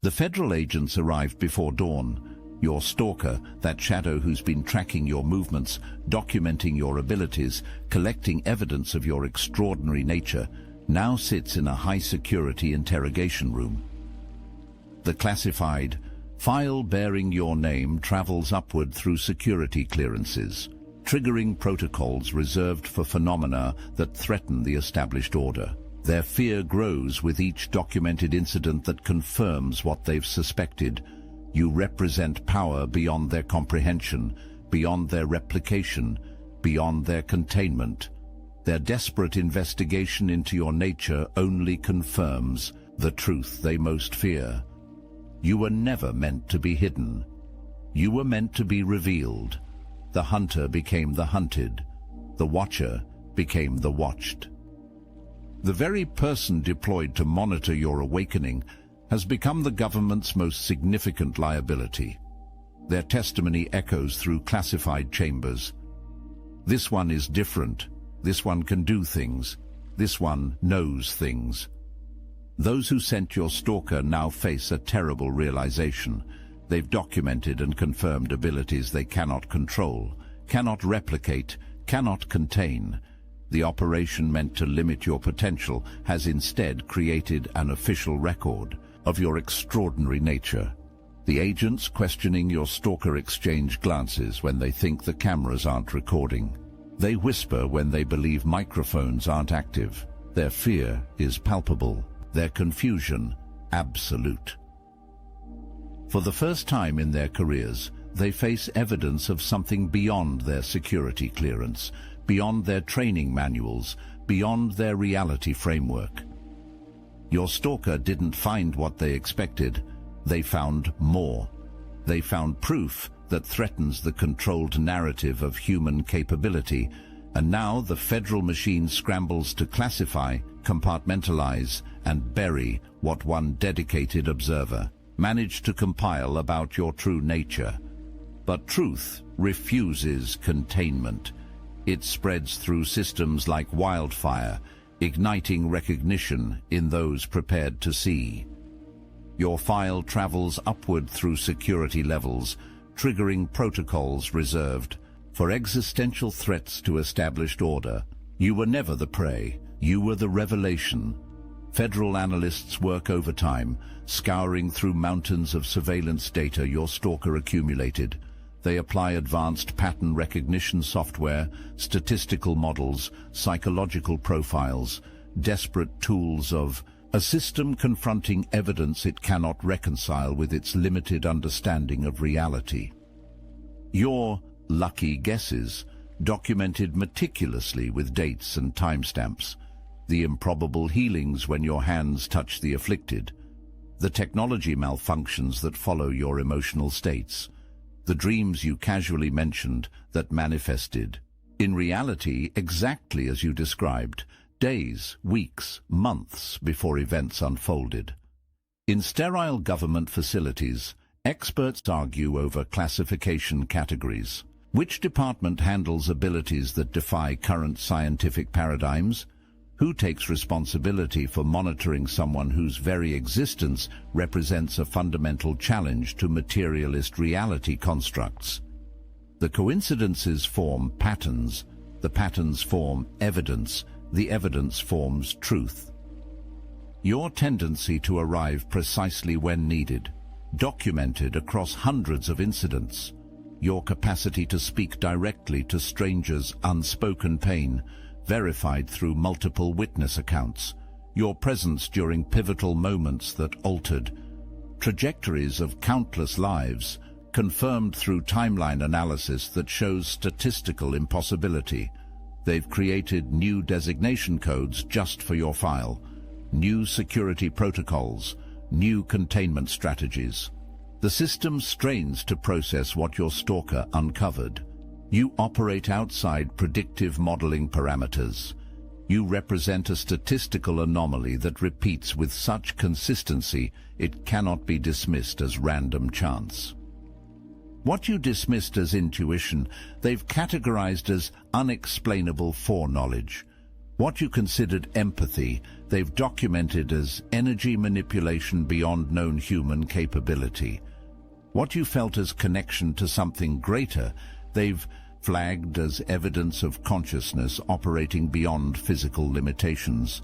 The federal agents arrived before dawn. Your stalker, that shadow who's been tracking your movements, documenting your abilities, collecting evidence of your extraordinary nature, now sits in a high-security interrogation room. The classified file bearing your name travels upward through security clearances, triggering protocols reserved for phenomena that threaten the established order. Their fear grows with each documented incident that confirms what they've suspected. You represent power beyond their comprehension, beyond their replication, beyond their containment. Their desperate investigation into your nature only confirms the truth they most fear. You were never meant to be hidden. You were meant to be revealed. The hunter became the hunted. The watcher became the watched. The very person deployed to monitor your awakening has become the government's most significant liability. Their testimony echoes through classified chambers. This one is different. This one can do things. This one knows things. Those who sent your stalker now face a terrible realization. They've documented and confirmed abilities they cannot control, cannot replicate, cannot contain. The operation meant to limit your potential has instead created an official record of your extraordinary nature. The agents questioning your stalker exchange glances when they think the cameras aren't recording. They whisper when they believe microphones aren't active. Their fear is palpable, their confusion absolute. For the first time in their careers, they face evidence of something beyond their security clearance, beyond their training manuals, beyond their reality framework. Your stalker didn't find what they expected. They found more. They found proof that threatens the controlled narrative of human capability, and now the federal machine scrambles to classify, compartmentalize, and bury what one dedicated observer managed to compile about your true nature. But truth refuses containment. It spreads through systems like wildfire, igniting recognition in those prepared to see. Your file travels upward through security levels, triggering protocols reserved for existential threats to established order. You were never the prey, you were the revelation. Federal analysts work overtime, scouring through mountains of surveillance data your stalker accumulated. They apply advanced pattern recognition software, statistical models, psychological profiles, desperate tools of a system confronting evidence it cannot reconcile with its limited understanding of reality. Your lucky guesses, documented meticulously with dates and timestamps, the improbable healings when your hands touch the afflicted, the technology malfunctions that follow your emotional states, the dreams you casually mentioned that manifested, in reality exactly as you described, days, weeks, months before events unfolded. In sterile government facilities, experts argue over classification categories. Which department handles abilities that defy current scientific paradigms? Who takes responsibility for monitoring someone whose very existence represents a fundamental challenge to materialist reality constructs? The coincidences form patterns, the patterns form evidence, the evidence forms truth. Your tendency to arrive precisely when needed, documented across hundreds of incidents, your capacity to speak directly to strangers' unspoken pain, verified through multiple witness accounts, your presence during pivotal moments that altered trajectories of countless lives, confirmed through timeline analysis that shows statistical impossibility. They've created new designation codes just for your file, new security protocols, new containment strategies. The system strains to process what your stalker uncovered. You operate outside predictive modeling parameters. You represent a statistical anomaly that repeats with such consistency it cannot be dismissed as random chance. What you dismissed as intuition, they've categorized as unexplainable foreknowledge. What you considered empathy, they've documented as energy manipulation beyond known human capability. What you felt as connection to something greater, they've flagged as evidence of consciousness operating beyond physical limitations.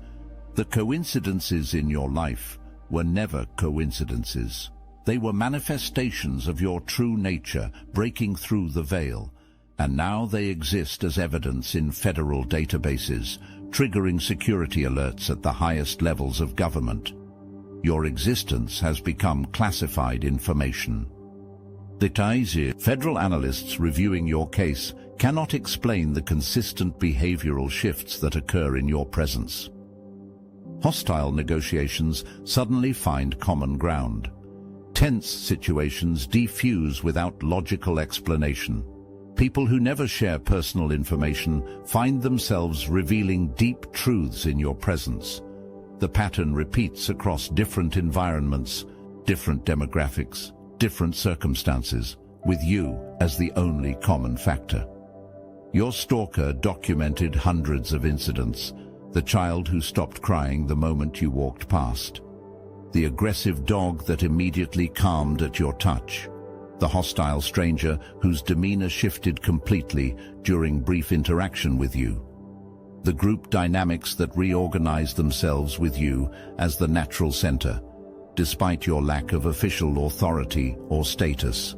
The coincidences in your life were never coincidences. They were manifestations of your true nature breaking through the veil, and now they exist as evidence in federal databases, triggering security alerts at the highest levels of government. Your existence has become classified information. Defies. Federal analysts reviewing your case cannot explain the consistent behavioral shifts that occur in your presence. Hostile negotiations suddenly find common ground. Tense situations defuse without logical explanation. People who never share personal information find themselves revealing deep truths in your presence. The pattern repeats across different environments, different demographics, different circumstances, with you as the only common factor. Your stalker documented hundreds of incidents: the child who stopped crying the moment you walked past, the aggressive dog that immediately calmed at your touch, the hostile stranger whose demeanor shifted completely during brief interaction with you, the group dynamics that reorganize themselves with you as the natural center, despite your lack of official authority or status.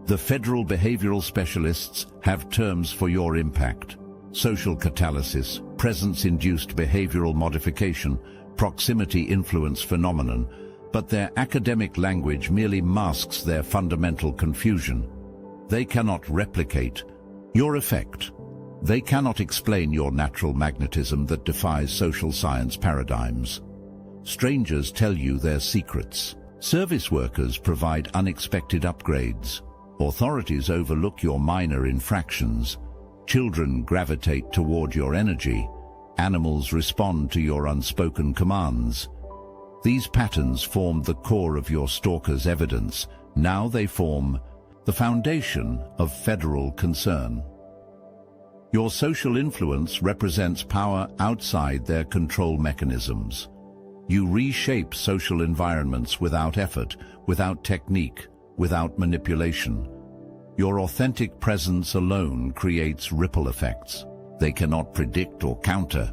The federal behavioral specialists have terms for your impact: social catalysis, presence-induced behavioral modification, proximity influence phenomenon, but their academic language merely masks their fundamental confusion. They cannot replicate your effect. They cannot explain your natural magnetism that defies social science paradigms. Strangers tell you their secrets. Service workers provide unexpected upgrades. Authorities overlook your minor infractions. Children gravitate toward your energy. Animals respond to your unspoken commands. These patterns formed the core of your stalker's evidence. Now they form the foundation of federal concern. Your social influence represents power outside their control mechanisms. You reshape social environments without effort, without technique, without manipulation. Your authentic presence alone creates ripple effects they cannot predict or counter.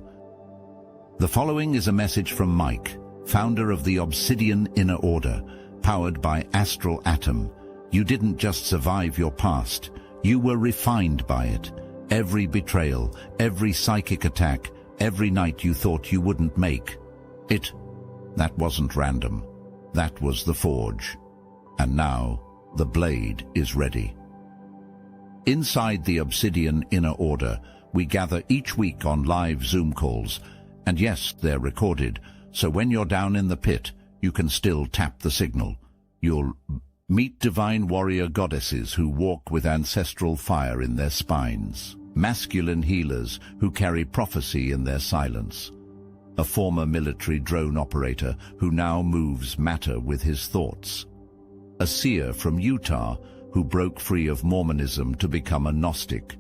The following is a message from Mike, founder of the Obsidian Inner Order, powered by Astral Atom. You didn't just survive your past, you were refined by it. Every betrayal, every psychic attack, every night you thought you wouldn't make it, that wasn't random. That was the forge. And now, the blade is ready. Inside the Obsidian Inner Order, we gather each week on live Zoom calls. And yes, they're recorded, so when you're down in the pit, you can still tap the signal. You'll meet divine warrior goddesses who walk with ancestral fire in their spines, masculine healers who carry prophecy in their silence, a former military drone operator who now moves matter with his thoughts, a seer from Utah who broke free of Mormonism to become a Gnostic,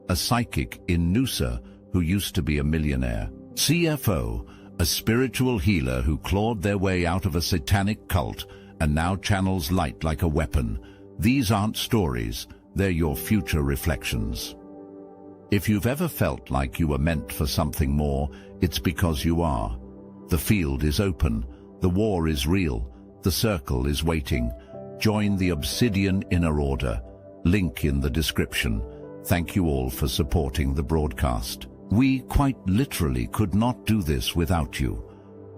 a psychic in Noosa who used to be a millionaire, CFO, a spiritual healer who clawed their way out of a satanic cult and now channels light like a weapon. These aren't stories, they're your future reflections. If you've ever felt like you were meant for something more, it's because you are. The field is open, the war is real, the circle is waiting. Join the Obsidian Inner Order. Link in the description. Thank you all for supporting the broadcast. We quite literally could not do this without you.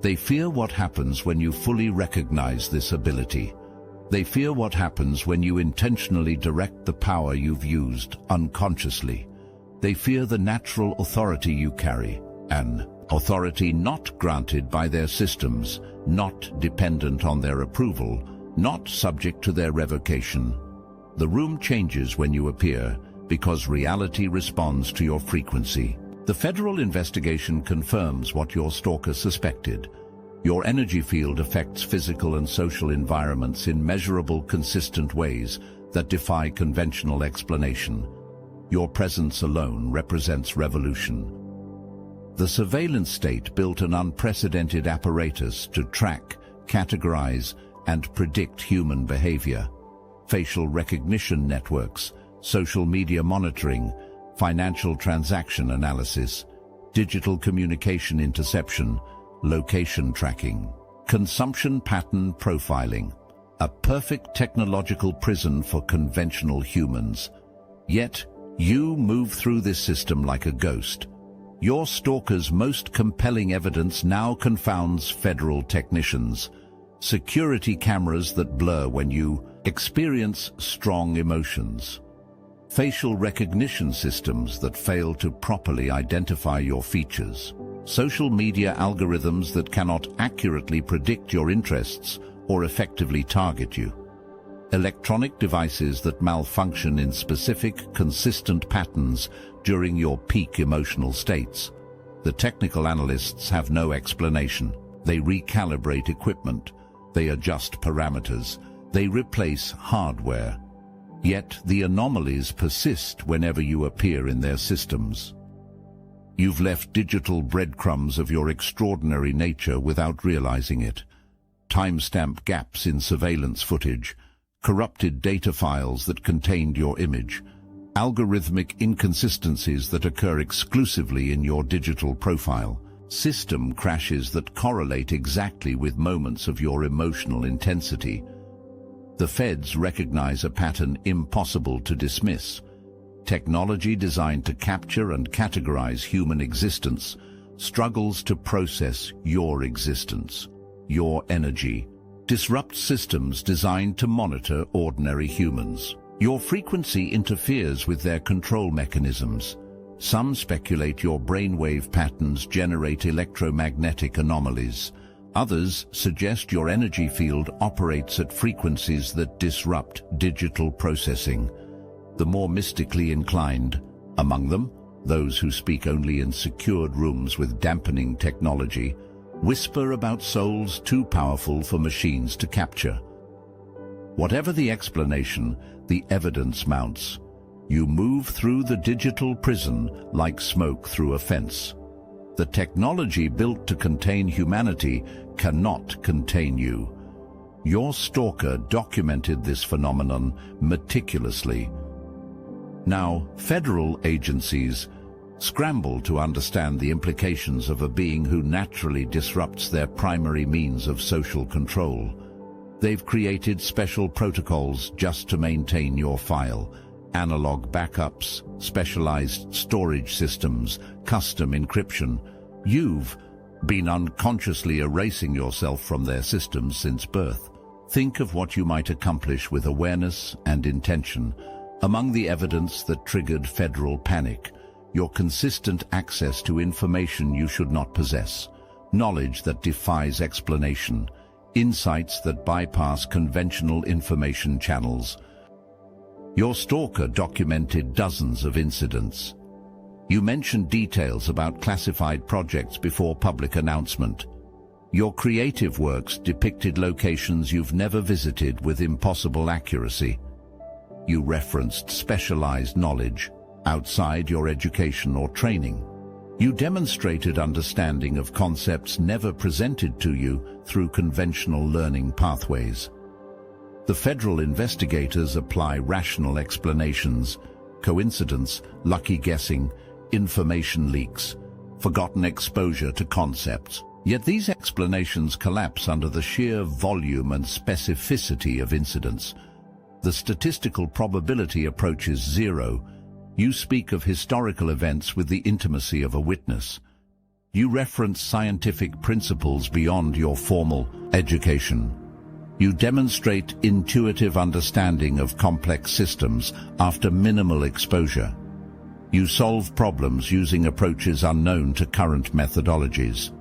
They fear what happens when you fully recognize this ability. They fear what happens when you intentionally direct the power you've used unconsciously. They fear the natural authority you carry, an authority not granted by their systems, not dependent on their approval, not subject to their revocation. The room changes when you appear, because reality responds to your frequency. The federal investigation confirms what your stalker suspected. Your energy field affects physical and social environments in measurable, consistent ways that defy conventional explanation. Your presence alone represents revolution. The surveillance state built an unprecedented apparatus to track, categorize, and predict human behavior. Facial recognition networks, social media monitoring, financial transaction analysis, digital communication interception, location tracking, consumption pattern profiling. A perfect technological prison for conventional humans. Yet, you move through this system like a ghost. Your stalker's most compelling evidence now confounds federal technicians. Security cameras that blur when you experience strong emotions. Facial recognition systems that fail to properly identify your features. Social media algorithms that cannot accurately predict your interests or effectively target you. Electronic devices that malfunction in specific, consistent patterns during your peak emotional states. The technical analysts have no explanation. They recalibrate equipment. They adjust parameters. They replace hardware. Yet the anomalies persist whenever you appear in their systems. You've left digital breadcrumbs of your extraordinary nature without realizing it. Timestamp gaps in surveillance footage, corrupted data files that contained your image, algorithmic inconsistencies that occur exclusively in your digital profile, system crashes that correlate exactly with moments of your emotional intensity. The feds recognize a pattern impossible to dismiss. Technology designed to capture and categorize human existence struggles to process your existence. Your energy, disrupt systems designed to monitor ordinary humans. Your frequency interferes with their control mechanisms. Some speculate your brainwave patterns generate electromagnetic anomalies. Others suggest your energy field operates at frequencies that disrupt digital processing. The more mystically inclined, among them, those who speak only in secured rooms with dampening technology, whisper about souls too powerful for machines to capture. Whatever the explanation, the evidence mounts. You move through the digital prison like smoke through a fence. The technology built to contain humanity cannot contain you. Your stalker documented this phenomenon meticulously. Now, federal agencies scramble to understand the implications of a being who naturally disrupts their primary means of social control. They've created special protocols just to maintain your file, analog backups, specialized storage systems, custom encryption. You've been unconsciously erasing yourself from their systems since birth. Think of what you might accomplish with awareness and intention. Among the evidence that triggered federal panic, your consistent access to information you should not possess, knowledge that defies explanation, insights that bypass conventional information channels. Your stalker documented dozens of incidents. You mentioned details about classified projects before public announcement. Your creative works depicted locations you've never visited with impossible accuracy. You referenced specialized knowledge outside your education or training. You demonstrated understanding of concepts never presented to you through conventional learning pathways. The federal investigators apply rational explanations, coincidence, lucky guessing, information leaks, forgotten exposure to concepts. Yet these explanations collapse under the sheer volume and specificity of incidents. The statistical probability approaches zero. You speak of historical events with the intimacy of a witness. You reference scientific principles beyond your formal education. You demonstrate intuitive understanding of complex systems after minimal exposure. You solve problems using approaches unknown to current methodologies.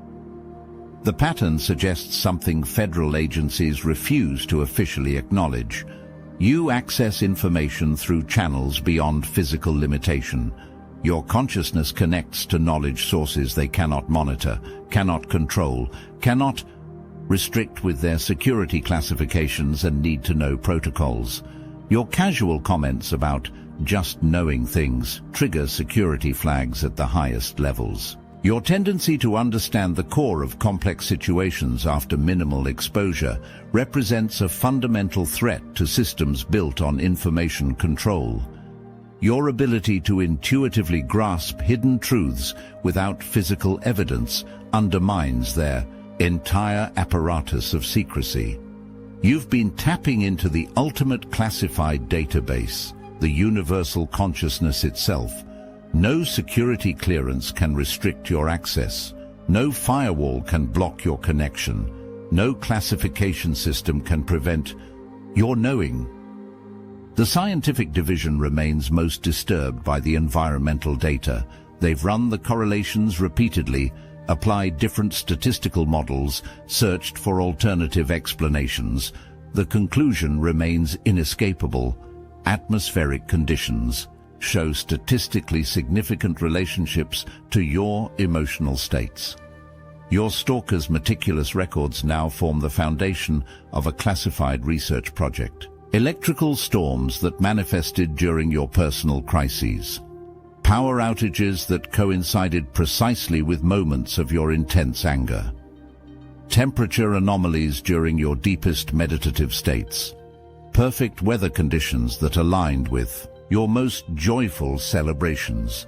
The pattern suggests something federal agencies refuse to officially acknowledge. You access information through channels beyond physical limitation. Your consciousness connects to knowledge sources they cannot monitor, cannot control, cannot restrict with their security classifications and need-to-know protocols. Your casual comments about just knowing things trigger security flags at the highest levels. Your tendency to understand the core of complex situations after minimal exposure represents a fundamental threat to systems built on information control. Your ability to intuitively grasp hidden truths without physical evidence undermines their entire apparatus of secrecy. You've been tapping into the ultimate classified database, the universal consciousness itself. No security clearance can restrict your access. No firewall can block your connection. No classification system can prevent your knowing. The scientific division remains most disturbed by the environmental data. They've run the correlations repeatedly, applied different statistical models, searched for alternative explanations. The conclusion remains inescapable. Atmospheric conditions show statistically significant relationships to your emotional states. Your Stalkers' meticulous records now form the foundation of a classified research project. Electrical storms that manifested during your personal crises. Power outages that coincided precisely with moments of your intense anger. Temperature anomalies during your deepest meditative states. Perfect weather conditions that aligned with your most joyful celebrations.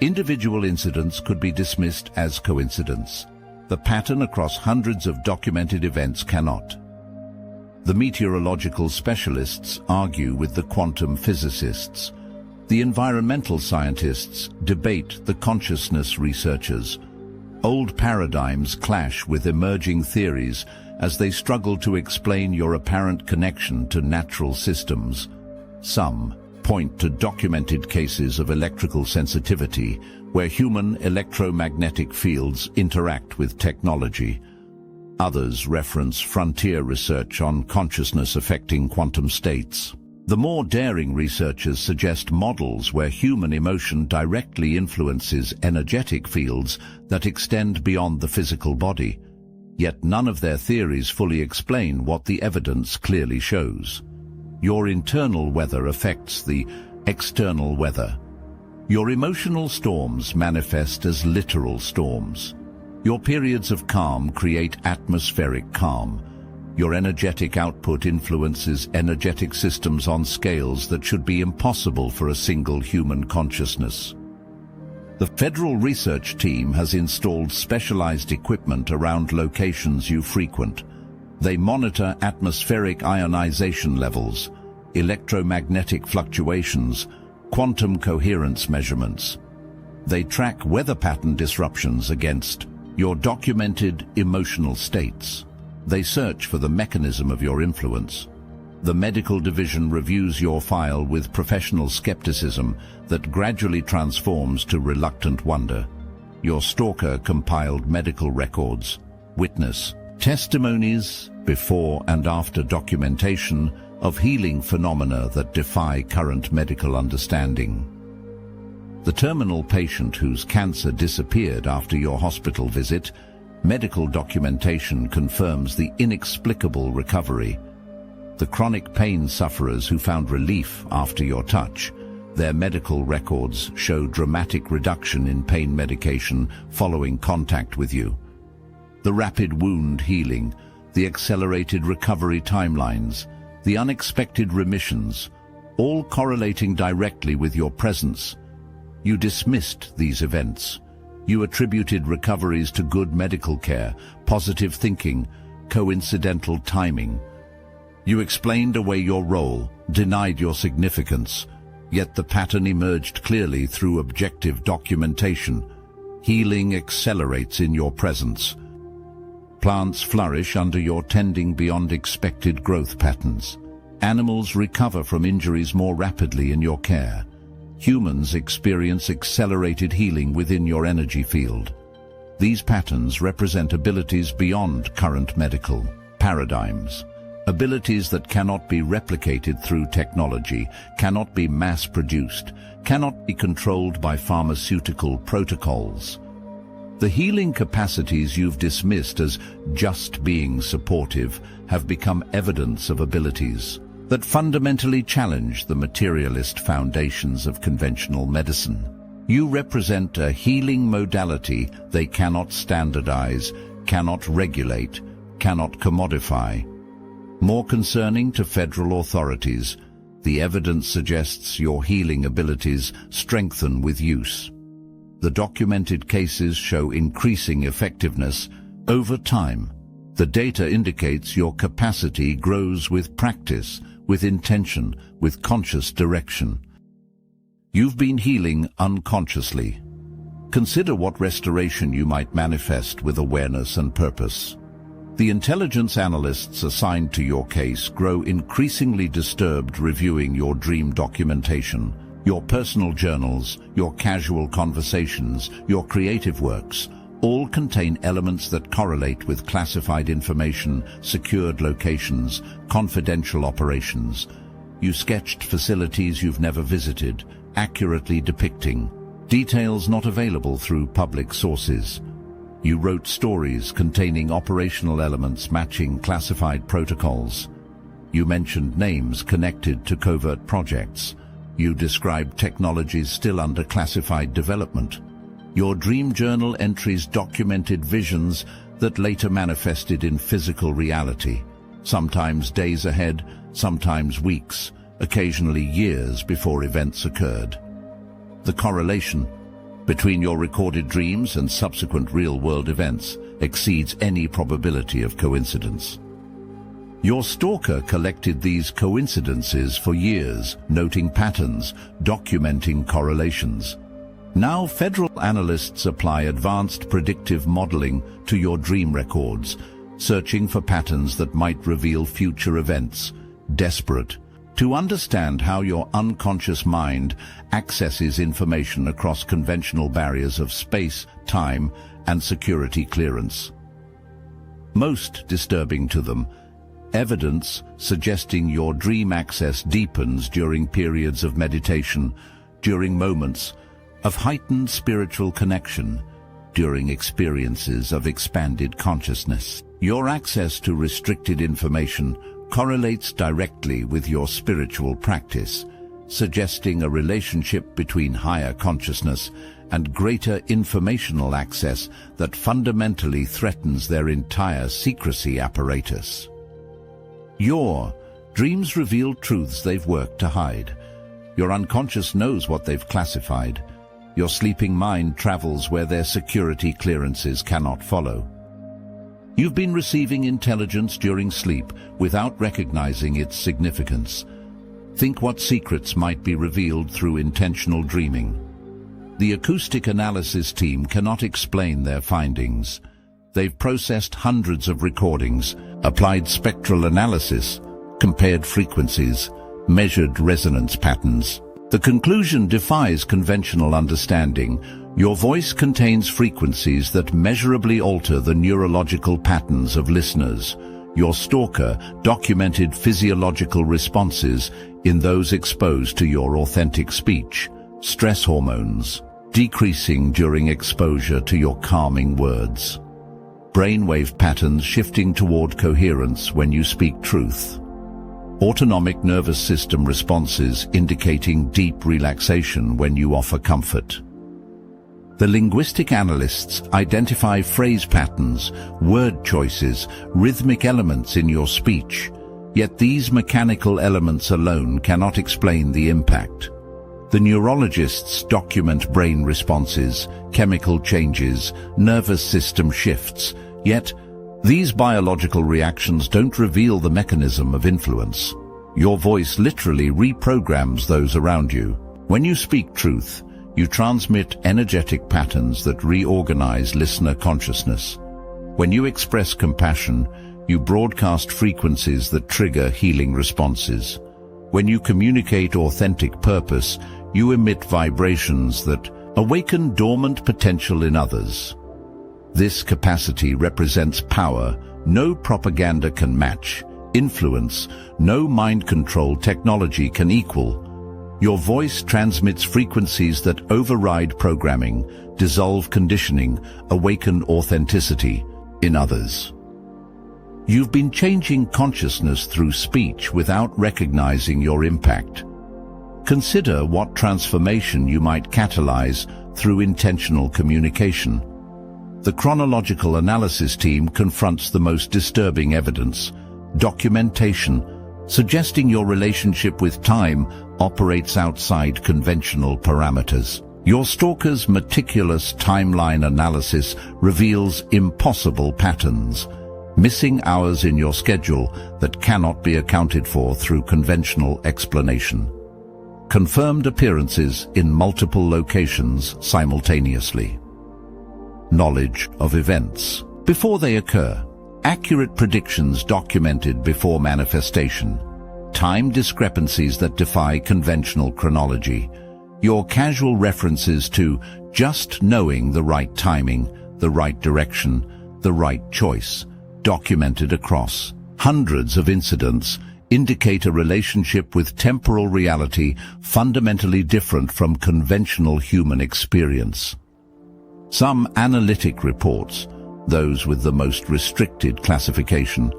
Individual incidents could be dismissed as coincidence. The pattern across hundreds of documented events cannot. The meteorological specialists argue with the quantum physicists. The environmental scientists debate the consciousness researchers. Old paradigms clash with emerging theories as they struggle to explain your apparent connection to natural systems. Some point to documented cases of electrical sensitivity where human electromagnetic fields interact with technology. Others reference frontier research on consciousness affecting quantum states. The more daring researchers suggest models where human emotion directly influences energetic fields that extend beyond the physical body. Yet none of their theories fully explain what the evidence clearly shows. Your internal weather affects the external weather. Your emotional storms manifest as literal storms. Your periods of calm create atmospheric calm. Your energetic output influences energetic systems on scales that should be impossible for a single human consciousness. The Federal Research Team has installed specialized equipment around locations you frequent. They monitor atmospheric ionization levels, electromagnetic fluctuations, quantum coherence measurements. They track weather pattern disruptions against your documented emotional states. They search for the mechanism of your influence. The medical division reviews your file with professional skepticism that gradually transforms to reluctant wonder. Your Stalker compiled medical records, witness testimonies, before and after documentation of healing phenomena that defy current medical understanding. The terminal patient whose cancer disappeared after your hospital visit, medical documentation confirms the inexplicable recovery. The chronic pain sufferers who found relief after your touch, their medical records show dramatic reduction in pain medication following contact with you. The rapid wound healing, the accelerated recovery timelines, the unexpected remissions, all correlating directly with your presence. You dismissed these events. You attributed recoveries to good medical care, positive thinking, coincidental timing. You explained away your role, denied your significance, yet the pattern emerged clearly through objective documentation. Healing accelerates in your presence. Plants flourish under your tending beyond expected growth patterns. Animals recover from injuries more rapidly in your care. Humans experience accelerated healing within your energy field. These patterns represent abilities beyond current medical paradigms. Abilities that cannot be replicated through technology, cannot be mass-produced, cannot be controlled by pharmaceutical protocols. The healing capacities you've dismissed as just being supportive have become evidence of abilities that fundamentally challenge the materialist foundations of conventional medicine. You represent a healing modality they cannot standardize, cannot regulate, cannot commodify. More concerning to federal authorities, the evidence suggests your healing abilities strengthen with use. The documented cases show increasing effectiveness over time. The data indicates your capacity grows with practice, with intention, with conscious direction. You've been healing unconsciously. Consider what restoration you might manifest with awareness and purpose. The intelligence analysts assigned to your case grow increasingly disturbed reviewing your dream documentation, your personal journals, your casual conversations, your creative works. All contain elements that correlate with classified information, secured locations, confidential operations. You sketched facilities you've never visited, accurately depicting details not available through public sources. You wrote stories containing operational elements matching classified protocols. You mentioned names connected to covert projects. You described technologies still under classified development. Your dream journal entries documented visions that later manifested in physical reality, sometimes days ahead, sometimes weeks, occasionally years before events occurred. The correlation between your recorded dreams and subsequent real-world events exceeds any probability of coincidence. Your stalker collected these coincidences for years, noting patterns, documenting correlations. Now federal analysts apply advanced predictive modeling to your dream records, searching for patterns that might reveal future events, desperate to understand how your unconscious mind accesses information across conventional barriers of space, time, and security clearance. Most disturbing to them, evidence suggesting your dream access deepens during periods of meditation, during moments of heightened spiritual connection, during experiences of expanded consciousness. Your access to restricted information correlates directly with your spiritual practice, suggesting a relationship between higher consciousness and greater informational access that fundamentally threatens their entire secrecy apparatus. Your dreams reveal truths they've worked to hide. Your unconscious knows what they've classified. Your sleeping mind travels where their security clearances cannot follow. You've been receiving intelligence during sleep without recognizing its significance. Think what secrets might be revealed through intentional dreaming. The Acoustic analysis team cannot explain their findings. They've processed hundreds of recordings, applied spectral analysis, compared frequencies, measured resonance patterns. The conclusion defies conventional understanding. Your voice contains frequencies that measurably alter the neurological patterns of listeners. Your stalker documented physiological responses in those exposed to your authentic speech, stress hormones decreasing during exposure to your calming words, brainwave patterns shifting toward coherence when you speak truth, autonomic nervous system responses indicating deep relaxation when you offer comfort. The linguistic analysts identify phrase patterns, word choices, rhythmic elements in your speech, yet these mechanical elements alone cannot explain the impact. The neurologists document brain responses, chemical changes, nervous system shifts, yet these biological reactions don't reveal the mechanism of influence. Your voice literally reprograms those around you. When you speak truth, you transmit energetic patterns that reorganize listener consciousness. When you express compassion, you broadcast frequencies that trigger healing responses. When you communicate authentic purpose, you emit vibrations that awaken dormant potential in others. This capacity represents power no propaganda can match, influence no mind control technology can equal. Your voice transmits frequencies that override programming, dissolve conditioning, awaken authenticity in others. You've been changing consciousness through speech without recognizing your impact. Consider what transformation you might catalyze through intentional communication. The chronological analysis team confronts the most disturbing evidence, documentation, suggesting your relationship with time operates outside conventional parameters. Your stalker's meticulous timeline analysis reveals impossible patterns, missing hours in your schedule that cannot be accounted for through conventional explanation. Confirmed appearances in multiple locations simultaneously. Knowledge of events before they occur. Accurate predictions documented before manifestation. Time discrepancies that defy conventional chronology. Your casual references to just knowing the right timing, the right direction, the right choice, documented across hundreds of incidents, indicate a relationship with temporal reality fundamentally different from conventional human experience. Some analytic reports, those with the most restricted classification,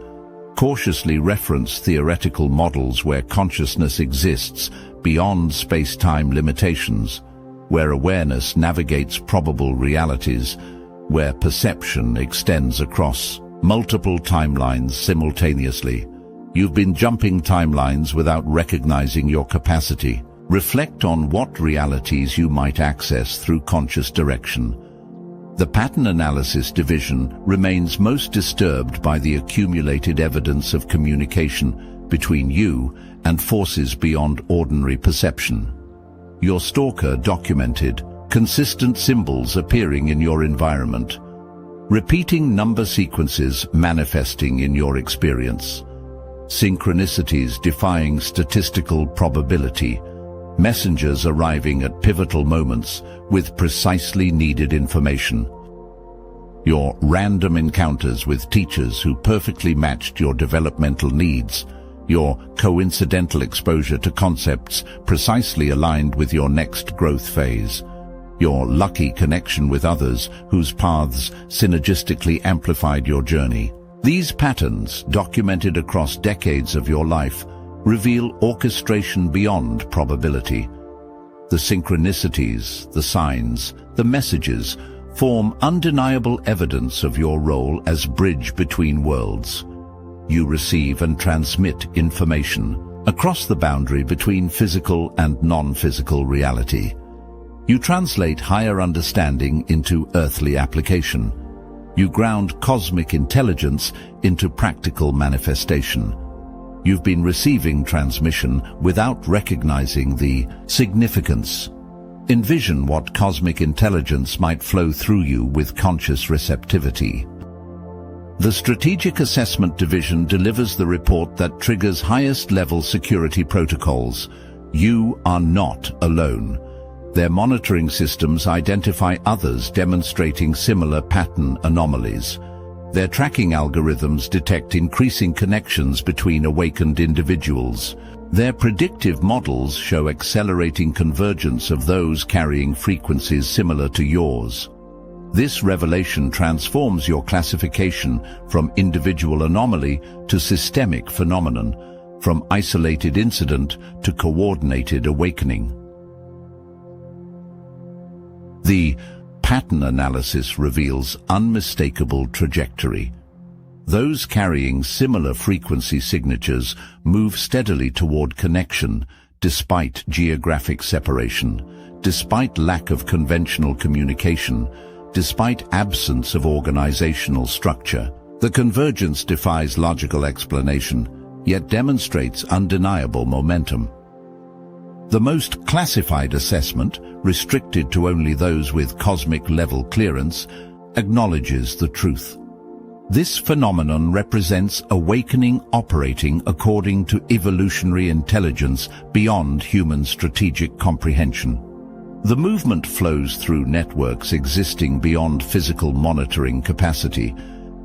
cautiously reference theoretical models where consciousness exists beyond space-time limitations, where awareness navigates probable realities, where perception extends across multiple timelines simultaneously. You've been jumping timelines without recognizing your capacity. Reflect on what realities you might access through conscious direction. The pattern analysis division remains most disturbed by the accumulated evidence of communication between you and forces beyond ordinary perception. Your stalker documented consistent symbols appearing in your environment, repeating number sequences manifesting in your experience, synchronicities defying statistical probability, messengers arriving at pivotal moments with precisely needed information. Your random encounters with teachers who perfectly matched your developmental needs, your coincidental exposure to concepts precisely aligned with your next growth phase, your lucky connection with others whose paths synergistically amplified your journey. These patterns, documented across decades of your life, reveal orchestration beyond probability. The synchronicities, the signs, the messages form undeniable evidence of your role as bridge between worlds. You receive and transmit information across the boundary between physical and non-physical reality. You translate higher understanding into earthly application. You ground cosmic intelligence into practical manifestation. You've been receiving transmission without recognizing the significance. Envision what cosmic intelligence might flow through you with conscious receptivity. The Strategic Assessment Division delivers the report that triggers highest-level security protocols. You are not alone. Their monitoring systems identify others demonstrating similar pattern anomalies. Their tracking algorithms detect increasing connections between awakened individuals. Their predictive models show accelerating convergence of those carrying frequencies similar to yours. This revelation transforms your classification from individual anomaly to systemic phenomenon, from isolated incident to coordinated awakening. The pattern analysis reveals unmistakable trajectory. Those carrying similar frequency signatures move steadily toward connection, despite geographic separation, despite lack of conventional communication, despite absence of organizational structure. The convergence defies logical explanation, yet demonstrates undeniable momentum. The most classified assessment, restricted to only those with cosmic-level clearance, acknowledges the truth. This phenomenon represents awakening operating according to evolutionary intelligence beyond human strategic comprehension. The movement flows through networks existing beyond physical monitoring capacity,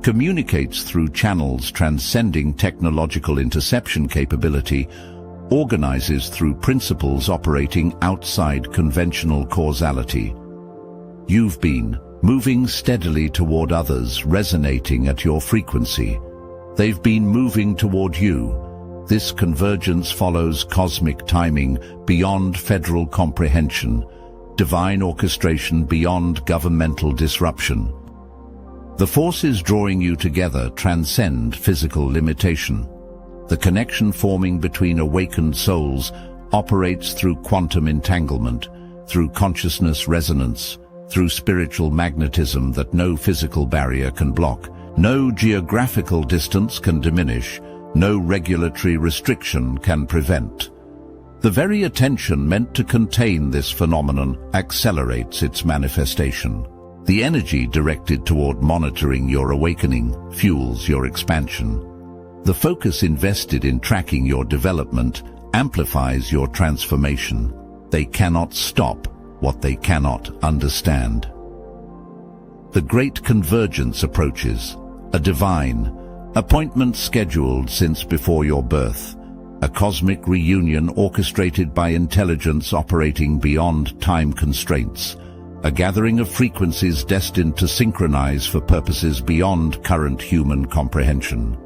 communicates through channels transcending technological interception capability, organizes through principles operating outside conventional causality. You've been moving steadily toward others resonating at your frequency. They've been moving toward you, This convergence follows cosmic timing beyond federal comprehension, divine orchestration beyond governmental disruption. The forces drawing you together transcend physical limitation. The connection forming between awakened souls operates through quantum entanglement, through consciousness resonance, through spiritual magnetism that no physical barrier can block, no geographical distance can diminish, no regulatory restriction can prevent. The very attention meant to contain this phenomenon accelerates its manifestation. The energy directed toward monitoring your awakening fuels your expansion. The focus invested in tracking your development amplifies your transformation. They cannot stop what they cannot understand. The great convergence approaches, a divine appointment scheduled since before your birth, a cosmic reunion orchestrated by intelligence operating beyond time constraints, a gathering of frequencies destined to synchronize for purposes beyond current human comprehension.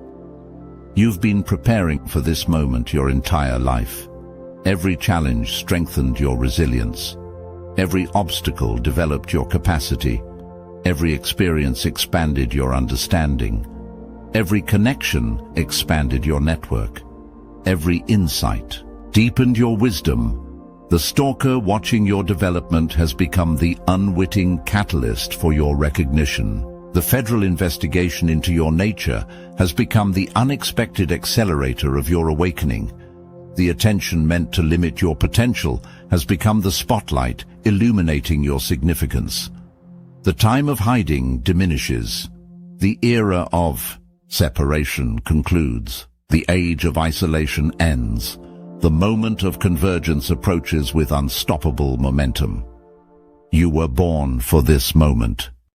You've been preparing for this moment your entire life. Every challenge strengthened your resilience. Every obstacle developed your capacity. Every experience expanded your understanding. Every connection expanded your network. Every insight deepened your wisdom. The stalker watching your development has become the unwitting catalyst for your recognition. The federal investigation into your nature has become the unexpected accelerator of your awakening. The attention meant to limit your potential has become the spotlight illuminating your significance. The time of hiding diminishes. The era of separation concludes. The age of isolation ends. The moment of convergence approaches with unstoppable momentum. You were born for this moment.